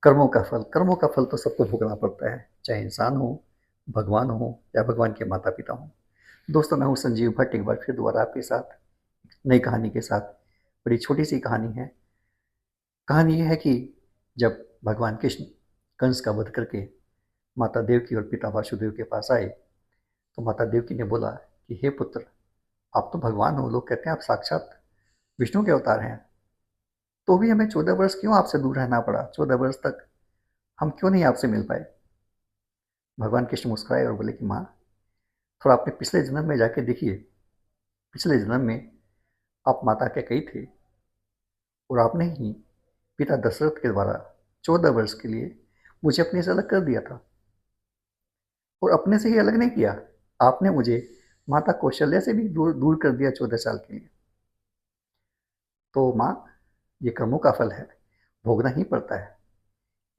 कर्मों का फल तो सबको भोगना पड़ता है, चाहे इंसान हो, भगवान हो या भगवान के माता-पिता हों। दोस्तों, मैं हूँ संजीव भट्ट, एक बार फिर दोबारा आपके साथ नई कहानी के साथ। बड़ी छोटी-सी कहानी है। कहानी ये है कि जब भगवान कृष्ण कंस का वध करके माता देवकी और पिता वासुदेव के पास आए, तो माता देवकी ने बोला कि हे पुत्र, आप तो भगवान हो, लोग कहते हैं आप साक्षात विष्णु के अवतार हैं, तो भी हमें 14 वर्ष क्यों आपसे दूर रहना पड़ा? 14 वर्ष तक हम क्यों नहीं आपसे मिल पाए? भगवान कृष्ण मुस्कुराए और बोले कि माँ, थोड़ा अपने पिछले जन्म में जाके देखिए। पिछले जन्म में आप माता कैकेयी थे और आपने ही पिता दशरथ के द्वारा 14 वर्ष के लिए मुझे अपने से अलग कर दिया था। और अपने से ही अलग नहीं किया, आपने मुझे माता कौशल्या से भी दूर दूर कर दिया 14 साल के लिए। तो माँ, ये कर्मों का फल है, भोगना ही पड़ता है,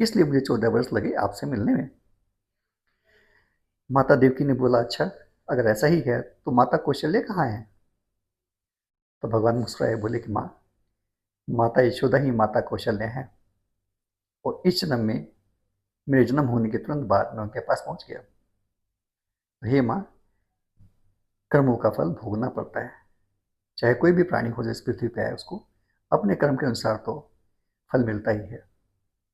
इसलिए मुझे 14 वर्ष लगे आपसे मिलने में। माता देवकी ने बोला, अच्छा, अगर ऐसा ही है तो माता कौशल्या कहाँ है? तो भगवान मुस्कुराए, बोले कि माँ, माता यशोदा ही माता कौशल्या है, और इस जन्म में मेरे जन्म होने के तुरंत बाद मैं उनके पास पहुंच गया। हे माँ, कर्मों का फल भोगना पड़ता है। चाहे कोई भी प्राणी हो जो इस पृथ्वी पे आए, उसको अपने कर्म के अनुसार तो फल मिलता ही है।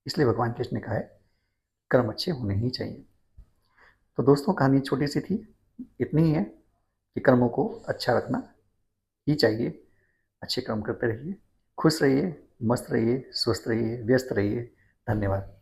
इसलिए भगवान कृष्ण ने कहा है, कर्म अच्छे होने ही चाहिए। तो दोस्तों, कहानी छोटी सी थी, इतनी ही है कि कर्मों को अच्छा रखना ही चाहिए। अच्छे कर्म करते रहिए, खुश रहिए, मस्त रहिए, स्वस्थ रहिए, व्यस्त रहिए। धन्यवाद।